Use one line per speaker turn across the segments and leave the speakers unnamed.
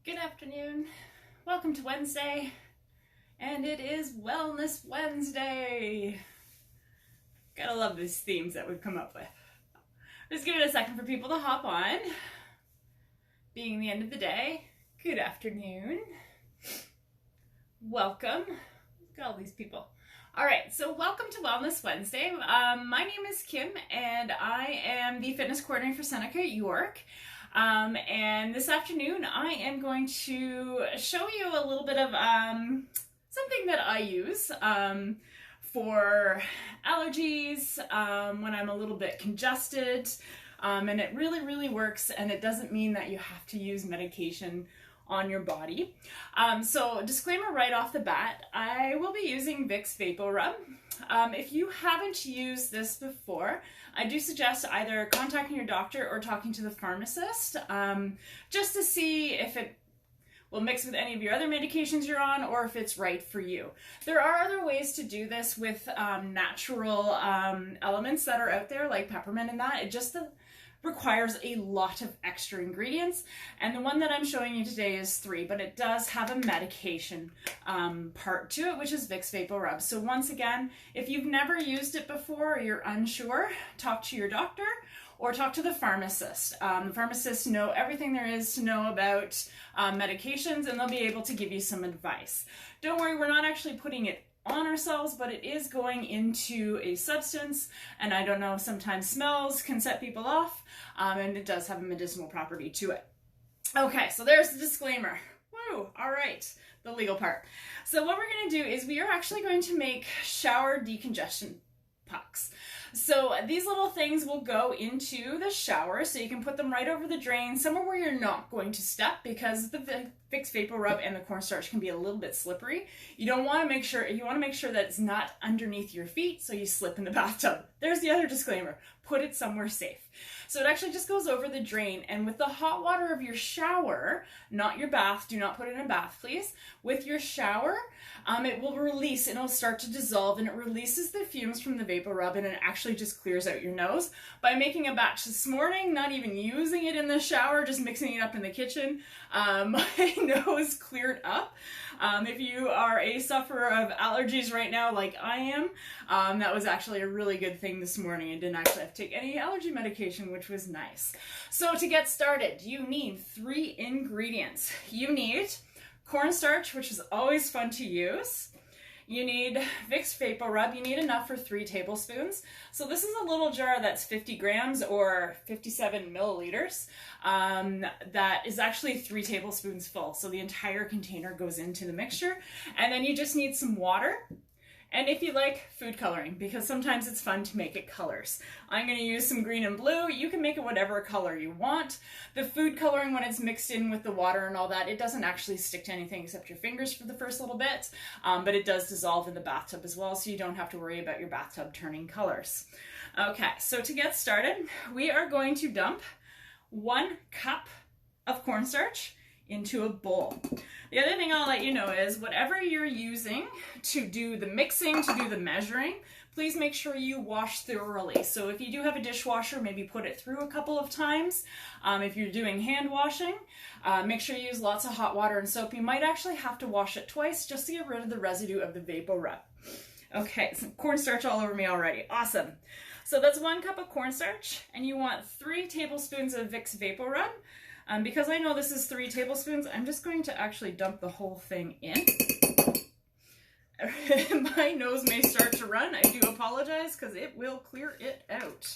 Good afternoon. Welcome to Wednesday, and it is Wellness Wednesday. Gotta love these themes that we've come up with. Just give it a second for people to hop on. Being the end of the day, good afternoon. Welcome. Look at all these people. All right, so welcome to Wellness Wednesday. My name is Kim, and I am the fitness coordinator for Seneca at York. And this afternoon I am going to show you a little bit of something that I use for allergies when I'm a little bit congested, and it really works, and it doesn't mean that you have to use medication on your body. So disclaimer right off the bat, I will be using Vicks Vapor Rub. If you haven't used this before, I do suggest either contacting your doctor or talking to the pharmacist just to see if it will mix with any of your other medications you're on or if it's right for you. There are other ways to do this with natural elements that are out there, like peppermint and that. It just requires a lot of extra ingredients, and the one that I'm showing you today is 3, but it does have a medication part to it, which is Vicks Vapor Rub. So once again, if you've never used it before or you're unsure, talk to your doctor or talk to the pharmacist. The pharmacists know everything there is to know about medications, and they'll be able to give you some advice. Don't worry, we're not actually putting it on ourselves, but it is going into a substance, and I don't know, sometimes smells can set people off, and it does have a medicinal property to it. Okay, so there's the disclaimer. Woo, all right, the legal part. So what we're going to do is we are actually going to make shower decongestant pucks. So these little things will go into the shower, so you can put them right over the drain, somewhere where you're not going to step, because the Vicks Vapor Rub and the cornstarch can be a little bit slippery. You want to make sure that it's not underneath your feet, so you slip in the bathtub. There's the other disclaimer. Put it somewhere safe. So it actually just goes over the drain, and with the hot water of your shower, not your bath, do not put it in a bath, please. With your shower, it will release, and it'll start to dissolve, and it releases the fumes from the Vapor Rub, and it actually just clears out your nose. By making a batch this morning, not even using it in the shower, just mixing it up in the kitchen, my nose cleared up. If you are a sufferer of allergies right now, like I am, that was actually a really good thing this morning. I didn't actually have to take any allergy medication, which was nice. So to get started, you need 3 ingredients. You need cornstarch, which is always fun to use. You need Vicks Vapor Rub. You need enough for 3 tablespoons. So this is a little jar that's 50 grams or 57 milliliters. That is actually 3 tablespoons full. So the entire container goes into the mixture. And then you just need some water. And if you like, food coloring, because sometimes it's fun to make it colors. I'm going to use some green and blue. You can make it whatever color you want. The food coloring, when it's mixed in with the water and all that, it doesn't actually stick to anything except your fingers for the first little bit, but it does dissolve in the bathtub as well, so you don't have to worry about your bathtub turning colors. Okay, so to get started, we are going to dump 1 cup of cornstarch into a bowl. The other thing I'll let you know is whatever you're using to do the mixing, to do the measuring, please make sure you wash thoroughly. So if you do have a dishwasher, maybe put it through a couple of times. If you're doing hand washing, make sure you use lots of hot water and soap. You might actually have to wash it twice just to get rid of the residue of the Vapor Rub. Okay, some cornstarch all over me already. Awesome. So that's 1 cup of cornstarch, and you want 3 tablespoons of Vicks Vapor Rub. Because I know this is 3 tablespoons, I'm just going to actually dump the whole thing in. My nose may start to run. I do apologize, because it will clear it out.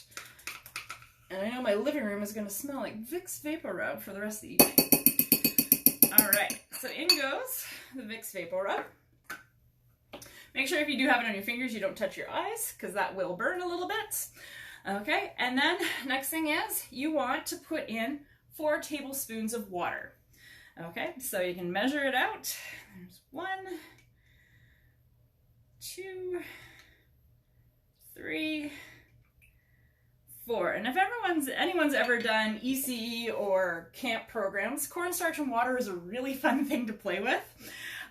And I know my living room is going to smell like Vicks Vapor Rub for the rest of the evening. All right, so in goes the Vicks Vapor Rub. Make sure if you do have it on your fingers, you don't touch your eyes, because that will burn a little bit. Okay, and then next thing is you want to put in 4 tablespoons of water. Okay, so you can measure it out. There's 1, 2, 3, 4. And if anyone's ever done ECE or camp programs, cornstarch and water is a really fun thing to play with.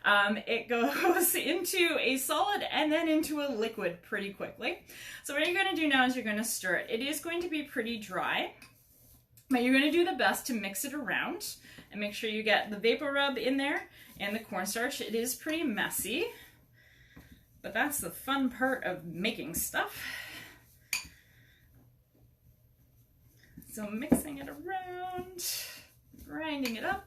It goes into a solid and then into a liquid pretty quickly. So what you're going to do now is you're going to stir it. It is going to be pretty dry. But you're going to do the best to mix it around and make sure you get the vapor rub in there and the cornstarch. It is pretty messy, but that's the fun part of making stuff. So mixing it around, grinding it up.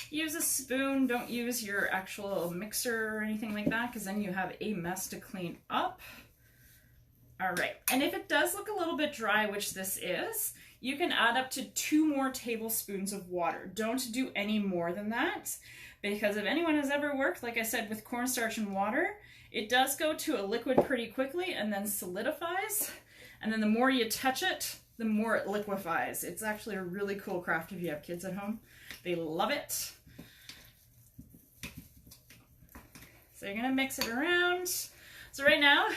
Use a spoon, don't use your actual mixer or anything like that, because then you have a mess to clean up. All right, and if it does look a little bit dry, which this is, you can add up to 2 more tablespoons of water. Don't do any more than that, because if anyone has ever worked, like I said, with cornstarch and water, it does go to a liquid pretty quickly and then solidifies. And then the more you touch it, the more it liquefies. It's actually a really cool craft if you have kids at home. They love it. So you're gonna mix it around. So right now,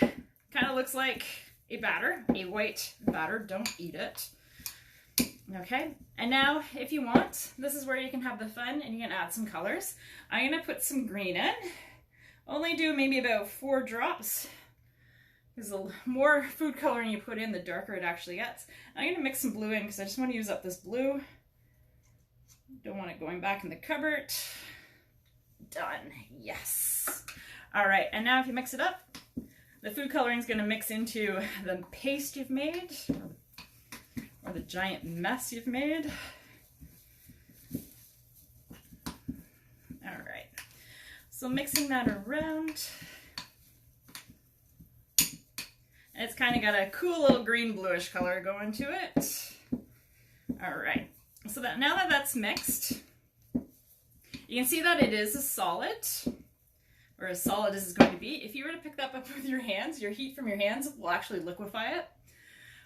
kind of looks like a batter, a white batter. Don't eat it. Okay, and now if you want, this is where you can have the fun and you can add some colors. I'm gonna put some green in. Only do maybe about 4 drops, because the more food coloring you put in, the darker it actually gets. I'm gonna mix some blue in because I just want to use up this blue. Don't want it going back in the cupboard. Done. Yes. All right, and now if you mix it up, the food coloring is going to mix into the paste you've made, or the giant mess you've made. All right, so mixing that around. And it's kind of got a cool little green bluish color going to it. All right, so that now that that's mixed, you can see that it is a solid, or as solid as it's going to be. If you were to pick that up with your hands, your heat from your hands will actually liquefy it.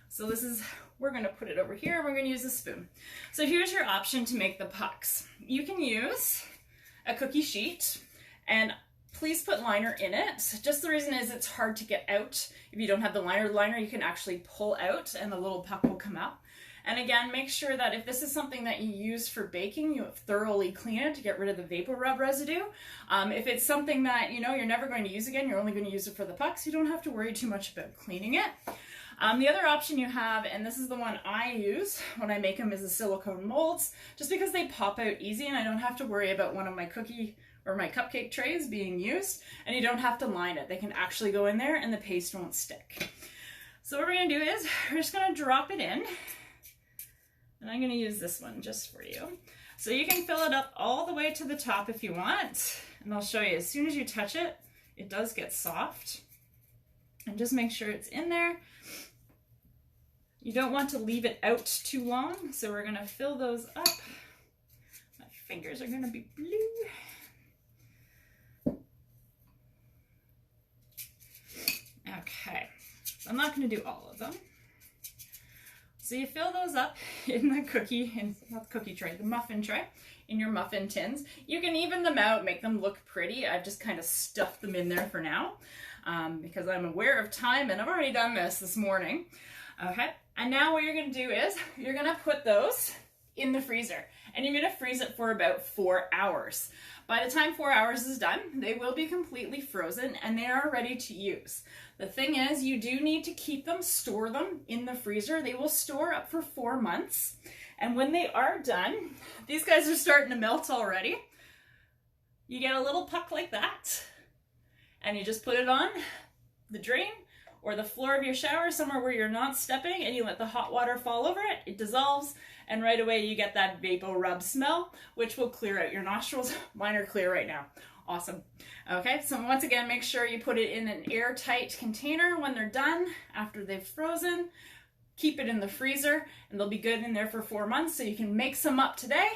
So this is, we're going to put it over here and we're going to use a spoon. So here's your option to make the pucks. You can use a cookie sheet, and please put liner in it. Just the reason is it's hard to get out. If you don't have the liner you can actually pull out and the little puck will come out. And again, make sure that if this is something that you use for baking, you thoroughly clean it to get rid of the vapor rub residue. If it's something that you're never going to use again, you're only going to use it for the pucks, you don't have to worry too much about cleaning it. The other option you have, and this is the one I use when I make them, is the silicone molds, just because they pop out easy and I don't have to worry about one of my cookie or my cupcake trays being used, and you don't have to line it. They can actually go in there and the paste won't stick. So what we're going to do is we're just going to drop it in. And I'm going to use this one just for you. So you can fill it up all the way to the top if you want. And I'll show you, as soon as you touch it, it does get soft. And just make sure it's in there. You don't want to leave it out too long. So we're going to fill those up. My fingers are going to be blue. Okay, so I'm not going to do all of them. So you fill those up in the not the cookie tray, the muffin tray, in your muffin tins. You can even them out, make them look pretty. I've just kind of stuffed them in there for now because I'm aware of time and I've already done this morning. Okay, and now what you're going to do is you're going to put those in the freezer and you're going to freeze it for about 4 hours. By the time 4 hours is done, they will be completely frozen and they are ready to use. The thing is, you do need to keep them, store them in the freezer. They will store up for 4 months. And when they are done, these guys are starting to melt already. You get a little puck like that, and you just put it on the drain or the floor of your shower, somewhere where you're not stepping, and you let the hot water fall over it. It dissolves, and right away you get that vapor rub smell, which will clear out your nostrils. Mine are clear right now. Awesome. Okay, so once again, make sure you put it in an airtight container when they're done, after they've frozen. Keep it in the freezer, and they'll be good in there for 4 months, so you can make some up today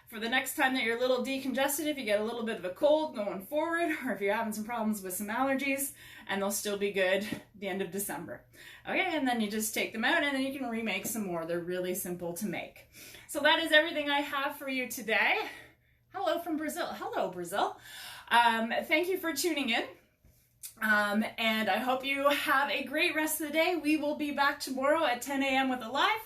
for the next time that you're a little decongested, if you get a little bit of a cold going forward, or if you're having some problems with some allergies, and they'll still be good at the end of December. Okay, and then you just take them out, and then you can remake some more. They're really simple to make. So that is everything I have for you today. Hello from Brazil. Hello, Brazil. Thank you for tuning in. And I hope you have a great rest of the day. We will be back tomorrow at 10 a.m. with a live,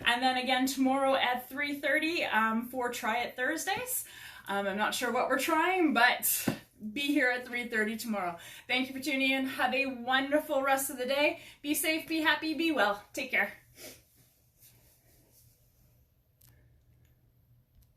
and then again tomorrow at 3:30 for Try It Thursdays. I'm not sure what we're trying, but be here at 3:30 tomorrow. Thank you for tuning in. Have a wonderful rest of the day. Be safe, be happy, be well. Take care.